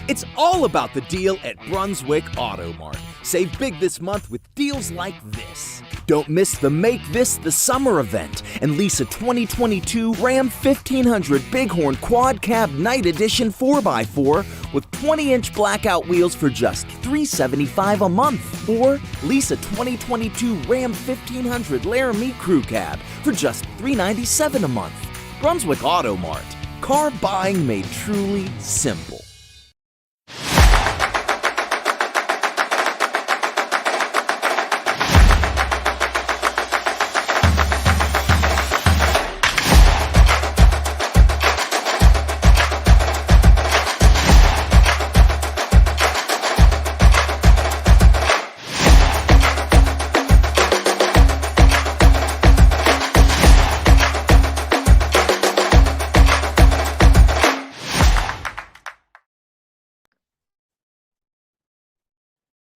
It's all about the deal at Brunswick Auto Mart. Save big this month with deals like this. Don't miss the Make This the Summer event and lease a 2022 Ram 1500 Bighorn Quad Cab Night Edition 4x4 with 20-inch blackout wheels for just $375 a month. Or lease a 2022 Ram 1500 Laramie Crew Cab for just $397 a month. Brunswick Auto Mart. Car buying made truly simple.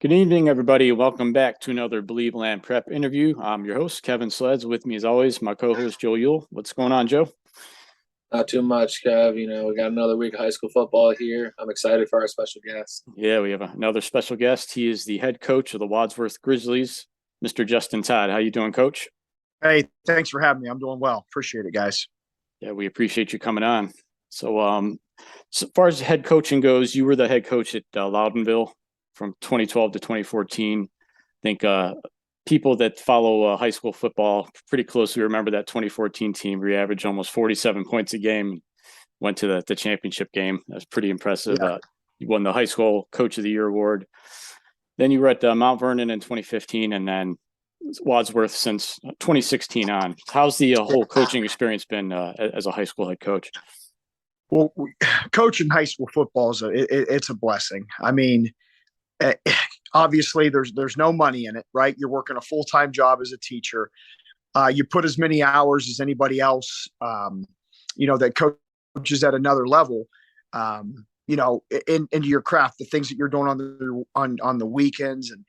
Good evening, everybody. Welcome back to another Believeland Prep Interview. I'm your host, Kevin Sleds. With me, as always, my co-host, Joe Yule. What's going on, Joe? Not too much, Kev. We got another week of high school football here. I'm excited for our special guest. Yeah, we have another special guest. He is the head coach of the Wadsworth Grizzlies, Mr. Justin Todd. How you doing, Coach? Hey, thanks for having me. I'm doing well. Appreciate it, guys. Yeah, we appreciate you coming on. So, as far as head coaching goes, you were the head coach at Loudonville from 2012 to 2014. I think people that follow high school football pretty closely remember that 2014 team where you averaged almost 47 points a game, went to the championship game. That was pretty impressive. Yeah. You won the high school coach of the year award. Then you were at Mount Vernon in 2015 and then Wadsworth since 2016 on. How's the whole coaching experience been as a high school head coach? Well, coaching high school football it's a blessing. I mean, obviously there's no money in it, right? You're working a full-time job as a teacher. You put as many hours as anybody else, that coaches at another level, into your craft, the things that you're doing on the weekends. And,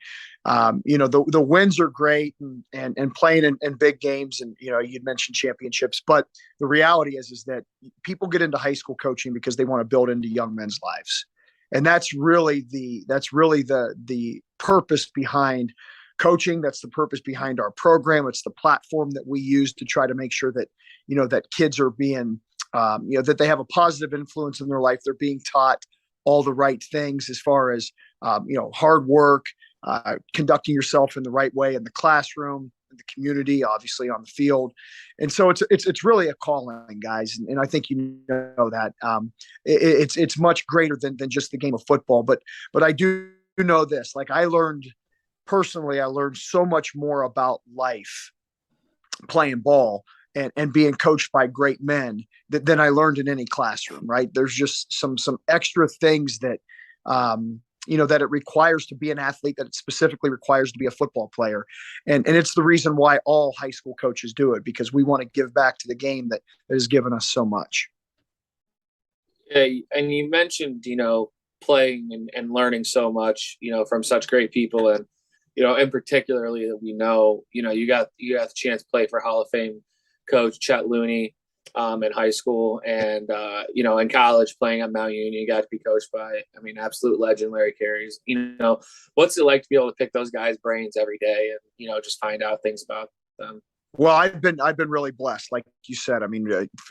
the wins are great and playing in big games. And, you'd mentioned championships, but the reality is that people get into high school coaching because they want to build into young men's lives. And that's really the purpose behind coaching. That's the purpose behind our program. It's the platform that we use to try to make sure that, that kids are being, that they have a positive influence in their life. They're being taught all the right things as far as, hard work, conducting yourself in the right way in the classroom, in the community, obviously on the field. And so it's really a calling, guys. And I think that it's much greater than just the game of football. But I do know this, like I learned so much more about life playing ball and being coached by great men than I learned in any classroom, right? There's just some extra things that, that it requires to be an athlete, that it specifically requires to be a football player. And it's the reason why all high school coaches do it, because we want to give back to the game that has given us so much. Yeah, and you mentioned, playing and learning so much, from such great people. And, in particularly that you got the chance to play for Hall of Fame coach Chet Looney in high school, and in college playing at Mount Union, you got to be coached by absolute legend Larry Carey's. What's it like to be able to pick those guys' brains every day and just find out things about them? Well, I've been really blessed, like you said.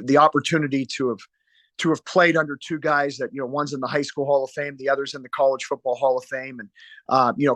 The opportunity to have played under two guys that, one's in the high school Hall of Fame, the other's in the college football Hall of Fame. And,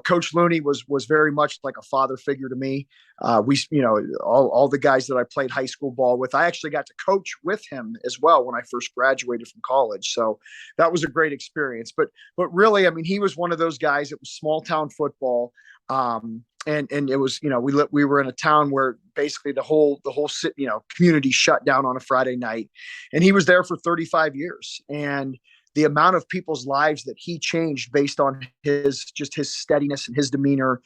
Coach Looney was very much like a father figure to me. All the guys that I played high school ball with, I actually got to coach with him as well when I first graduated from college. So that was a great experience. But really, he was one of those guys. It was small town football. And it was, we were in a town where basically the whole city, community shut down on a Friday night, and he was there for 35 years. And the amount of people's lives that he changed based on his steadiness and his demeanor.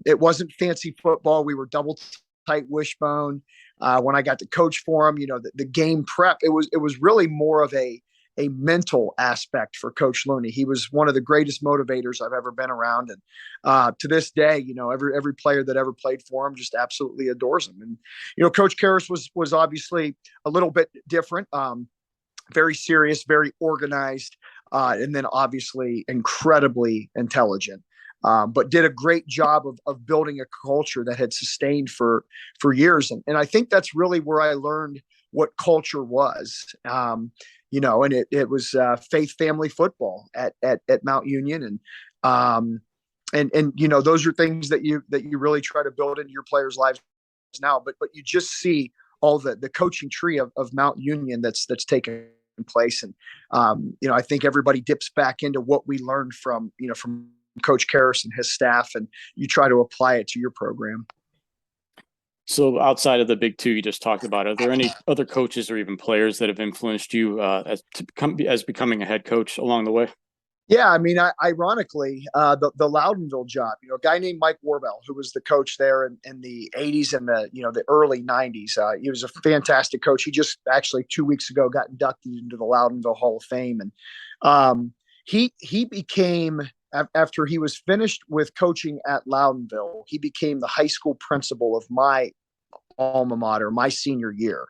It wasn't fancy football. We were double tight wishbone. When I got to coach for him, the game prep, it was really more of a mental aspect for Coach Looney. He was one of the greatest motivators I've ever been around. And to this day, every player that ever played for him just absolutely adores him. And, Coach Karras was obviously a little bit different, very serious, very organized. and then obviously incredibly intelligent. But did a great job of building a culture that had sustained for years. And I think that's really where I learned what culture was. And it was faith family football at Mount Union. And those are things that you really try to build into your players' lives now. But you just see all the coaching tree of Mount Union that's taken place. And I think everybody dips back into what we learned from Coach Karras and his staff, and you try to apply it to your program. So outside of the big two you just talked about, are there any other coaches or even players that have influenced you as becoming a head coach along the way? Yeah, I mean, ironically, the Loudonville job, a guy named Mike Warbell, who was the coach there in the 80s and the early 90s. He was a fantastic coach. He just actually 2 weeks ago got inducted into the Loudonville Hall of Fame. And he became, after he was finished with coaching at Loudonville, he became the high school principal of my alma mater, my senior year.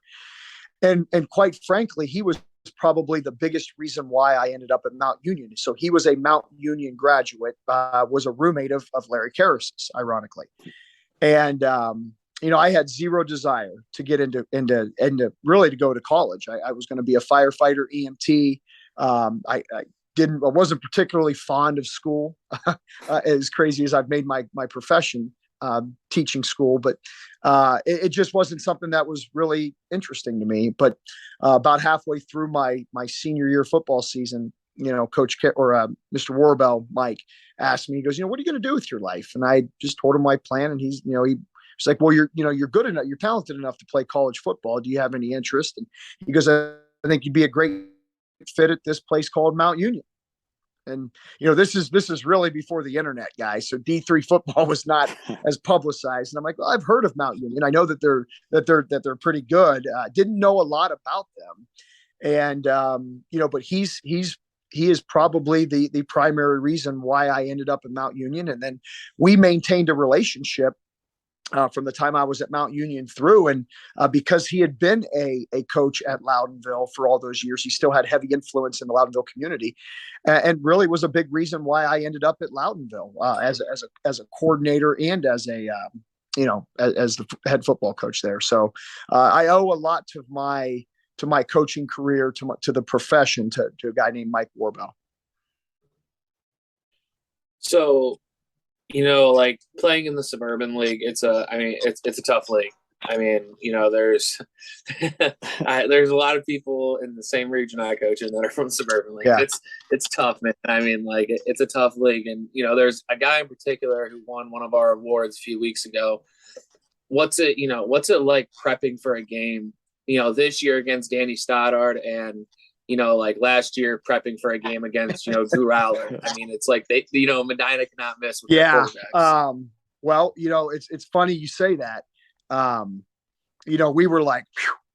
And quite frankly, he was probably the biggest reason why I ended up at Mount Union. So he was a Mount Union graduate, was a roommate of Larry Karras, ironically. And, I had zero desire to get into really to go to college. I was going to be a firefighter, EMT. I wasn't particularly fond of school, as crazy as I've made my profession, teaching school, but it just wasn't something that was really interesting to me. But about halfway through my senior year football season, Mr. Warbell, Mike, asked me, he goes, what are you going to do with your life? And I just told him my plan. And he's like, well, you're good enough, you're talented enough to play college football. Do you have any interest? And he goes, I think you'd be a great fit at this place called Mount Union. And this is really before the internet, guys. So D3 football was not as publicized. And I'm like, well, I've heard of Mount Union. I know that they're pretty good. Didn't know a lot about them, and but he is probably the primary reason why I ended up at Mount Union. And then we maintained a relationship from the time I was at Mount Union through. And because he had been a coach at Loudonville for all those years, he still had heavy influence in the Loudonville community, and really was a big reason why I ended up at Loudonville as a coordinator and as as the head football coach there. So I owe a lot to my coaching career, to the profession, to a guy named Mike Warbell. So, like playing in the suburban league, it's a tough league. I mean, there's there's a lot of people in the same region I coach in that are from the suburban league. Yeah. It's tough, man. I mean, like it's a tough league. And, there's a guy in particular who won one of our awards a few weeks ago. What's it like prepping for a game, this year against Danny Stoddard, and, like last year prepping for a game against, Drew Rowler. I mean, it's like they, Medina cannot miss with their quarterbacks. Well, it's funny you say that. We were like,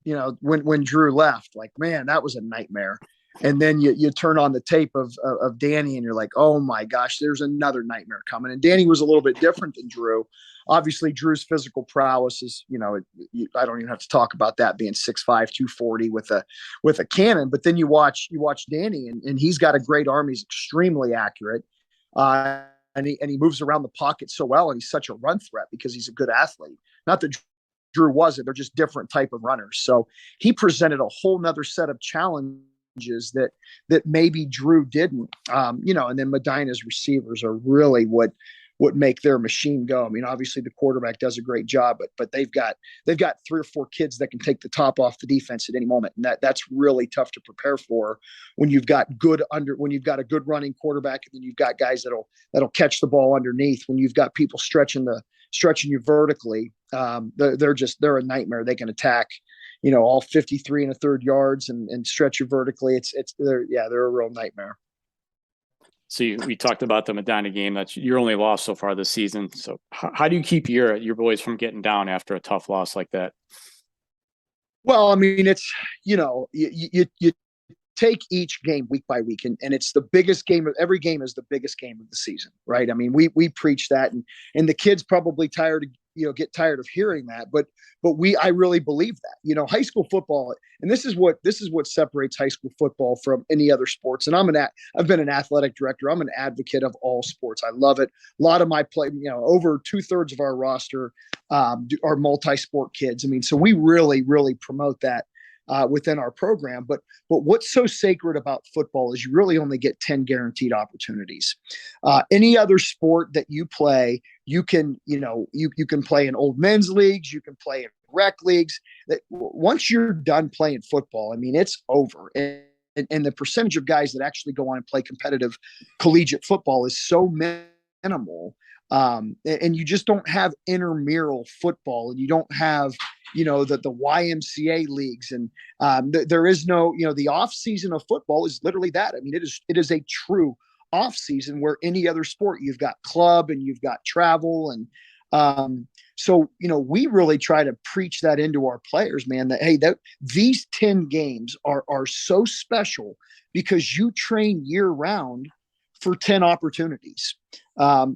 when Drew left, like, man, that was a nightmare. And then you turn on the tape of Danny and you're like, oh my gosh, there's another nightmare coming. And Danny was a little bit different than Drew. Obviously, Drew's physical prowess is, I don't even have to talk about that, being 6'5", 240 with a cannon. But then you watch Danny, and he's got a great arm. He's extremely accurate, and he moves around the pocket so well, and he's such a run threat because he's a good athlete. Not that Drew wasn't; they're just different type of runners. So he presented a whole nother set of challenges that maybe Drew didn't. And then Medina's receivers are really what make their machine go. I mean, obviously the quarterback does a great job, but they've got 3 or 4 kids that can take the top off the defense at any moment. And that's really tough to prepare for when you've got a good running quarterback, and then you've got guys that'll catch the ball underneath. When you've got people stretching you vertically, they're a nightmare. They can attack, all 53 1/3 yards and stretch you vertically. They're a real nightmare. So we talked about the Medina game. That's your only loss so far this season. So how do you keep your boys from getting down after a tough loss like that? Well, I mean, it's, you take each game week by week, and it's the biggest game of every game is the biggest game of the season, right? I mean, we preach that, and the kids probably tired get tired of hearing that, but I really believe that, high school football, and this is what separates high school football from any other sports. And I've been an athletic director. I'm an advocate of all sports. I love it. A lot of my play, over 2/3 of our roster are multi-sport kids. I mean, so we really, really promote that within our program. But what's so sacred about football is you really only get 10 guaranteed opportunities. Any other sport that you play, you can play in old men's leagues, you can play in rec leagues. That once you're done playing football, I mean, it's over. And the percentage of guys that actually go on and play competitive collegiate football is so minimal. And you just don't have intramural football, and you don't have, the YMCA leagues, and there is no, the off season of football is literally that. I mean, it is a true off season where any other sport, you've got club and you've got travel. And so, we really try to preach that into our players, man, that, hey, these 10 games are so special because you train year round for 10 opportunities.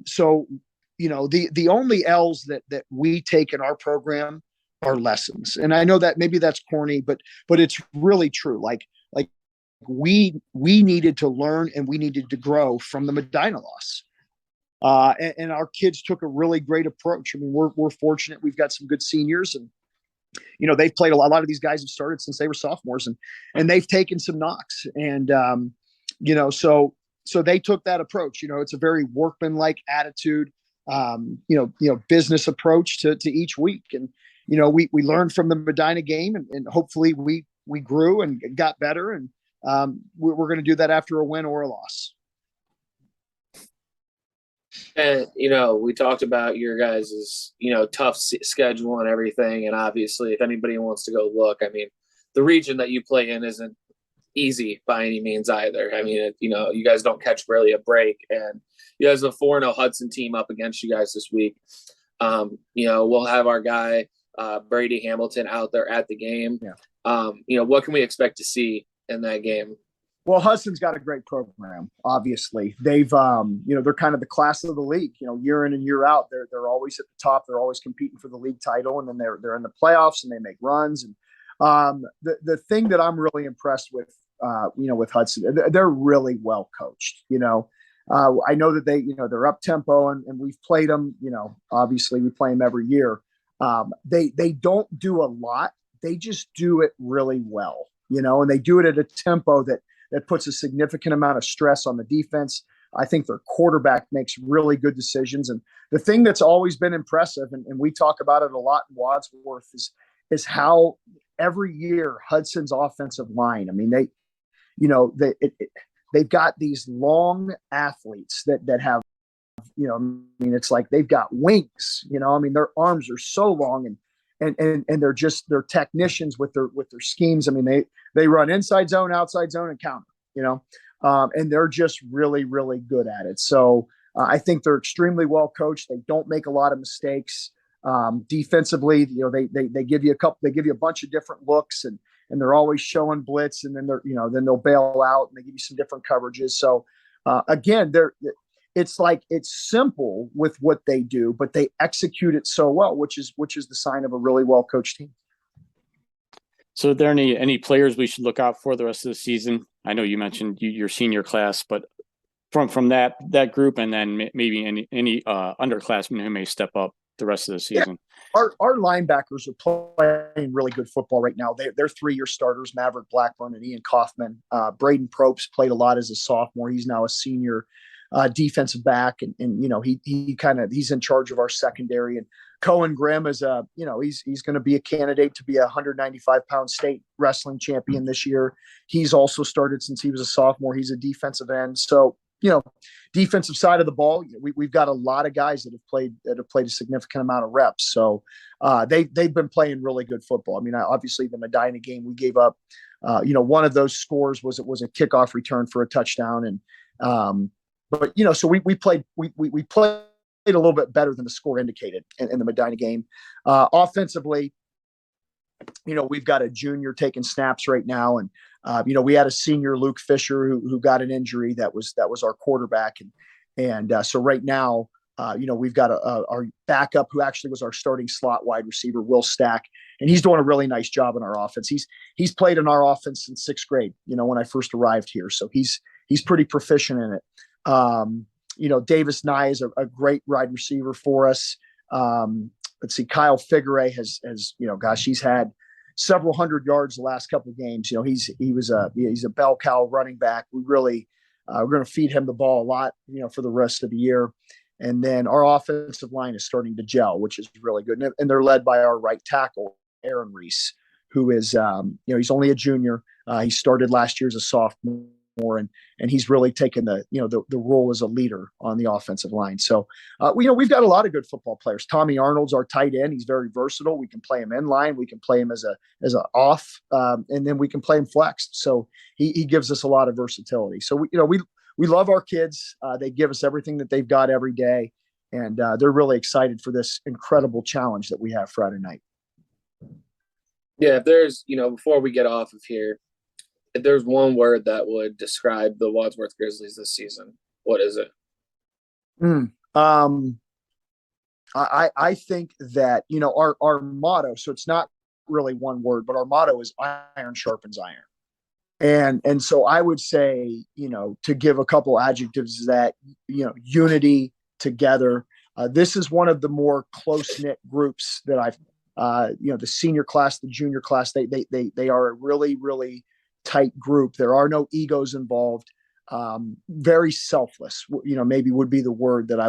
So, the only L's that we take in our program are lessons. And I know that maybe that's corny, but it's really true. Like we needed to learn and we needed to grow from the Medina loss. And our kids took a really great approach. I mean, we're fortunate. We've got some good seniors, and, they've played a lot of these guys have started since they were sophomores, and they've taken some knocks. And, so they took that approach. It's a very workmanlike attitude, business approach to each week. And, we learned from the Medina game, and hopefully we grew and got better. And we're going to do that after a win or a loss. And, we talked about your guys' tough schedule and everything. And obviously, if anybody wants to go look, I mean, the region that you play in isn't easy by any means either. I mean, you guys don't catch really a break, and you guys have a 4-0 Hudson team up against you guys this week. We'll have our guy Brady Hamilton out there at the game. Yeah. What can we expect to see in that game? Well, Hudson's got a great program. Obviously, they've they're kind of the class of the league. Year in and year out, they're always at the top. They're always competing for the league title, and then they're in the playoffs and they make runs. And the thing that I'm really impressed with, with Hudson, they're really well coached. I know that they're up tempo, and we've played them. Obviously we play them every year. They don't do a lot. They just do it really well. And they do it at a tempo that puts a significant amount of stress on the defense. I think their quarterback makes really good decisions. And the thing that's always been impressive, and we talk about it a lot in Wadsworth, is how every year Hudson's offensive line, I mean, they've got these long athletes that have, it's like they've got wings, their arms are so long, and they're technicians with their schemes. I mean, they run inside zone, outside zone, and counter, and they're just really, really good at it. So I think they're extremely well coached. They don't make a lot of mistakes. Defensively, they give you a bunch of different looks, and they're always showing blitz, and then then they'll bail out and they give you some different coverages. So again, it's simple with what they do, but they execute it so well, which is the sign of a really well coached team. So are there any players we should look out for the rest of the season? I know you mentioned your senior class, but from that group, and then maybe any underclassmen who may step up the rest of the season. Yeah. Our linebackers are playing really good football right now. They're 3-year starters, Maverick Blackburn and Ian Kaufman. Braden Probst played a lot as a sophomore. He's now a senior defensive back. And he's in charge of our secondary. And Cohen Grimm is he's going to be a candidate to be a 195-pound state wrestling champion this year. He's also started since he was a sophomore. He's a defensive end. So, defensive side of the ball, we've got a lot of guys that have played a significant amount of reps. So they've been playing really good football. I mean, obviously the Medina game, we gave up, one of those scores was a kickoff return for a touchdown. And, so we played a little bit better than the score indicated in the Medina game. Offensively, we've got a junior taking snaps right now. And, we had a senior, Luke Fisher, who got an injury that was our quarterback. And so right now, We've got our backup who actually was our starting slot wide receiver, Will Stack, and he's doing a really nice job in our offense. He's played in our offense since 6th grade, when I first arrived here. So he's pretty proficient in it. Davis Nye is a great wide receiver for us. Let's see, Kyle Figueroa has he's had several hundred yards the last couple of games. He's a bell cow running back. We're going to feed him the ball a lot, for the rest of the year. And then our offensive line is starting to gel, which is really good. And they're led by our right tackle, Aaron Reese, who is, he's only a junior. He started last year as a sophomore, and he's really taken the role as a leader on the offensive line. So, we've got a lot of good football players. Tommy Arnold's our tight end. He's very versatile. We can play him in line. We can play him as a off, and then we can play him flexed. So he gives us a lot of versatility. So we love our kids. They give us everything that they've got every day, and they're really excited for this incredible challenge that we have Friday night. Yeah, if there's, before we get off of here, if there's one word that would describe the Wadsworth Grizzlies this season, what is it? I think that, our motto, so it's not really one word, but our motto is iron sharpens iron. And so I would say, to give a couple adjectives, that, unity, together. This is one of the more close-knit groups that I've, the senior class, the junior class, they are a really, really tight group. There are no egos involved. Very selfless, maybe would be the word that I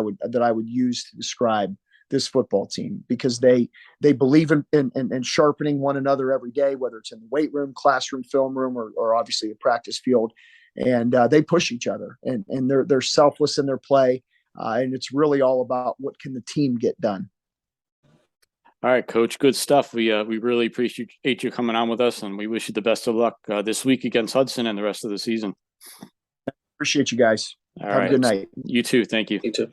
would use to describe this football team, because they believe in sharpening one another every day, whether it's in the weight room, classroom, film room, or obviously the practice field. And they push each other, and they're selfless in their play. And it's really all about what can the team get done. All right, Coach, good stuff. We really appreciate you coming on with us, and we wish you the best of luck this week against Hudson and the rest of the season. Appreciate you guys. All Have right. a good night. You too. Thank you. You too.